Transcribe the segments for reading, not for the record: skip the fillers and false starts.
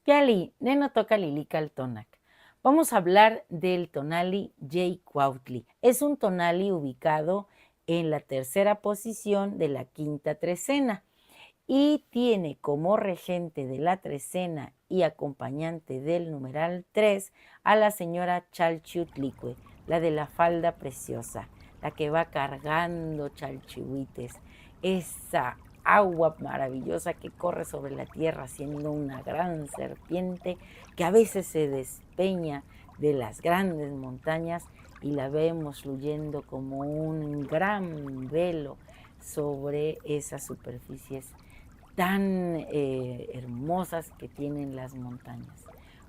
Yali, neno toca lilical tonac. Vamos a hablar del tonali Yeicuautli. Es un tonali ubicado en la tercera posición de la quinta trecena y tiene como regente de la trecena y acompañante del numeral 3 a la señora Chalchiutlicue, la de la falda preciosa, la que va cargando chalchihuites, esa agua maravillosa que corre sobre la tierra siendo una gran serpiente que a veces se despeña de las grandes montañas y la vemos fluyendo como un gran velo sobre esas superficies tan hermosas que tienen las montañas.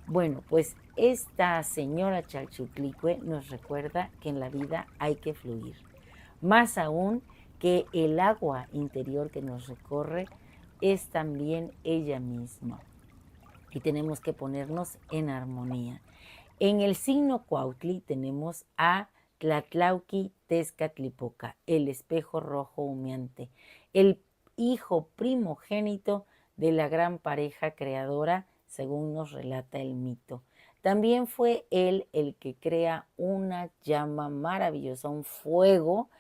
Bueno, pues esta señora Chalchutlicue nos recuerda que en la vida hay que fluir. Más aún que el agua interior que nos recorre es también ella misma. Y tenemos que ponernos en armonía. En el signo Cuautli tenemos a Tlatlauqui Tezcatlipoca, el espejo rojo humeante, el hijo primogénito de la gran pareja creadora, según nos relata el mito. También fue él el que crea una llama maravillosa, un fuego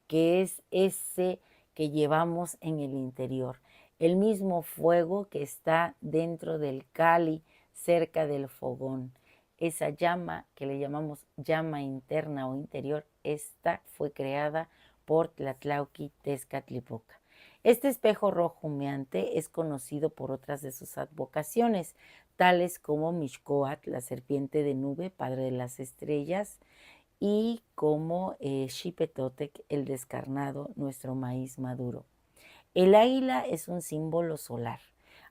que es ese que llevamos en el interior. El mismo fuego que está dentro del cáliz, cerca del fogón. Esa llama que le llamamos llama interna o interior, esta fue creada por Tlatlauqui Tezcatlipoca. Este espejo rojo humeante es conocido por otras de sus advocaciones, tales como Mixcoatl, la serpiente de nube, padre de las estrellas, y como Xipetotec, el descarnado, nuestro maíz maduro. El águila es un símbolo solar,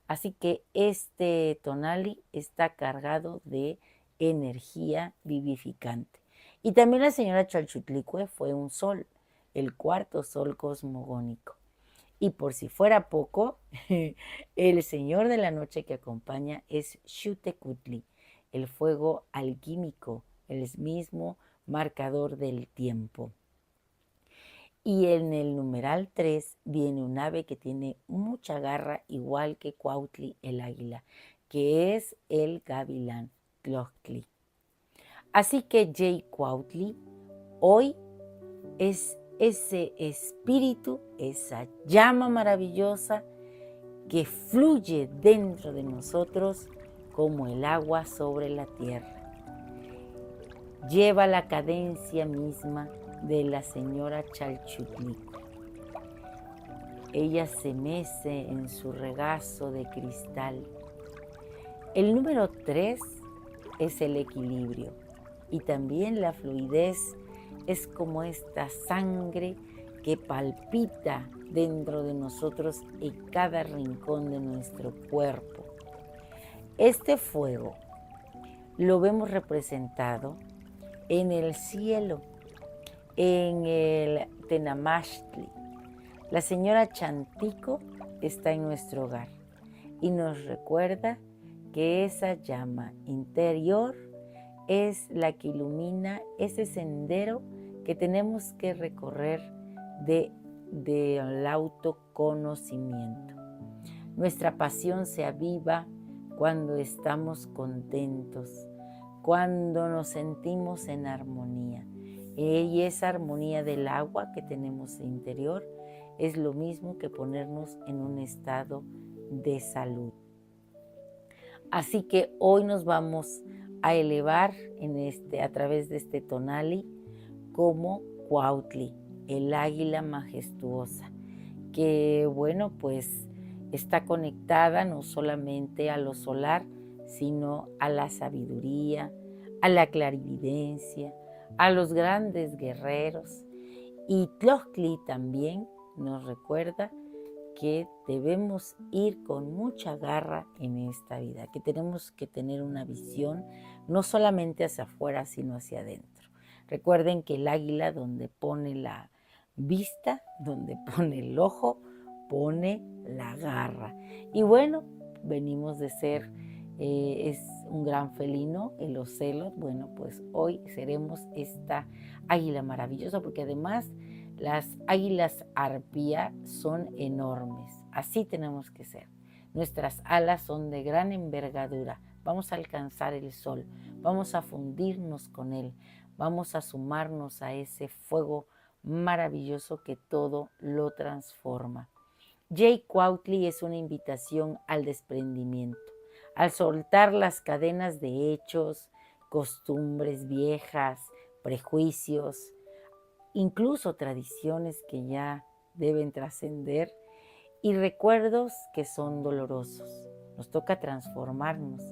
así que este tonali está cargado de energía vivificante. Y también la señora Chalchutlicue fue un sol, el cuarto sol cosmogónico. Y por si fuera poco, el señor de la noche que acompaña es Xutecutli, el fuego alquímico, el mismo marcador del tiempo. Y en el numeral 3 viene un ave que tiene mucha garra, igual que Cuautli el águila, que es el gavilán Tlochtli. Así que Jay Cuautli hoy es ese espíritu, esa llama maravillosa que fluye dentro de nosotros como el agua sobre la tierra. Lleva la cadencia misma de la señora Chalchutlicue. Ella se mece en su regazo de cristal. El número 3 es el equilibrio y también la fluidez es como esta sangre que palpita dentro de nosotros en cada rincón de nuestro cuerpo. Este fuego lo vemos representado en el cielo, en el Tenamashli. La señora Chantico está en nuestro hogar y nos recuerda que esa llama interior es la que ilumina ese sendero que tenemos que recorrer del autoconocimiento. Nuestra pasión se aviva cuando estamos contentos, cuando nos sentimos en armonía. Y esa armonía del agua que tenemos interior es lo mismo que ponernos en un estado de salud. Así que hoy nos vamos a elevar a través de este tonali como Cuautli, el águila majestuosa, que bueno, pues está conectada no solamente a lo solar, sino a la sabiduría, a la clarividencia, a los grandes guerreros. Y Tlochtli también nos recuerda que debemos ir con mucha garra en esta vida, que tenemos que tener una visión no solamente hacia afuera, sino hacia adentro. Recuerden que el águila donde pone la vista, donde pone el ojo, pone la garra. Y bueno, venimos de ser, es un gran felino, el ocelot. Bueno, pues hoy seremos esta águila maravillosa, porque además las águilas arpía son enormes. Así tenemos que ser. Nuestras alas son de gran envergadura. Vamos a alcanzar el sol, vamos a fundirnos con él, vamos a sumarnos a ese fuego maravilloso que todo lo transforma. Jay Cuautli es una invitación al desprendimiento, al soltar las cadenas de hechos, costumbres viejas, prejuicios, incluso tradiciones que ya deben trascender y recuerdos que son dolorosos. Nos toca transformarnos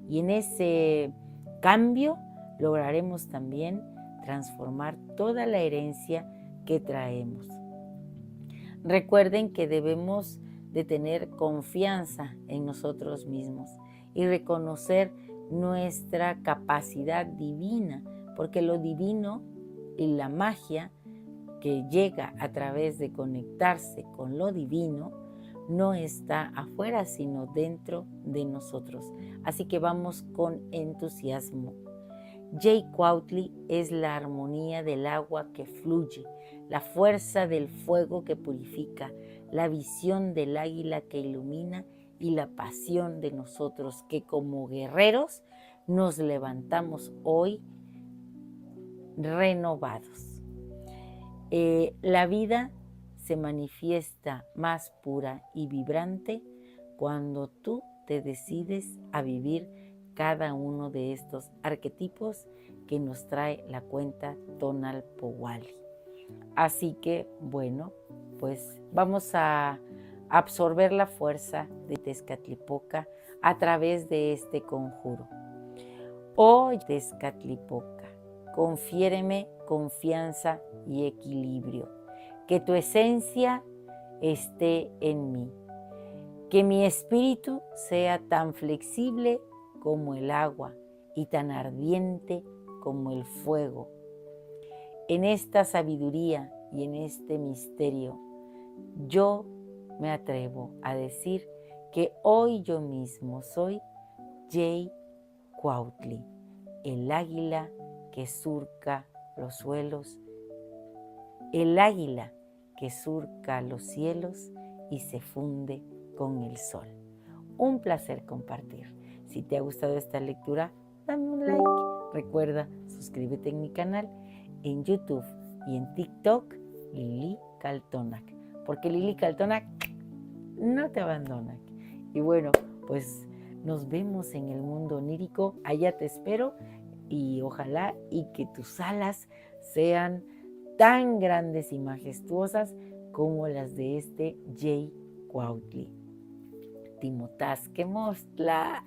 y en ese cambio lograremos también transformar toda la herencia que traemos. Recuerden que debemos de tener confianza en nosotros mismos y reconocer nuestra capacidad divina, porque lo divino y la magia que llega a través de conectarse con lo divino no está afuera, sino dentro de nosotros. Así que vamos con entusiasmo. Jay Cuautli es la armonía del agua que fluye, la fuerza del fuego que purifica, la visión del águila que ilumina y la pasión de nosotros que como guerreros nos levantamos hoy renovados. La vida se manifiesta más pura y vibrante cuando tú te decides a vivir cada uno de estos arquetipos que nos trae la cuenta Tonalpowali. Así que, bueno, pues vamos a absorber la fuerza de Tezcatlipoca a través de este conjuro. Oh Tezcatlipoca, confiéreme confianza y equilibrio, que tu esencia esté en mí, que mi espíritu sea tan flexible como el agua y tan ardiente como el fuego. En esta sabiduría y en este misterio, yo me atrevo a decir que hoy yo mismo soy Jay Cuautli, el águila que surca los suelos, el águila que surca los cielos y se funde con el sol. Un placer compartir. Si te ha gustado esta lectura, dame un like. Recuerda, suscríbete en mi canal en YouTube y en TikTok, Lili Kaltonak, porque Lili Kaltonak no te abandona. Y bueno, pues nos vemos en el mundo onírico. Allá te espero y ojalá y que tus alas sean tan grandes y majestuosas como las de este Jay Cuautli. Timotás que mostla.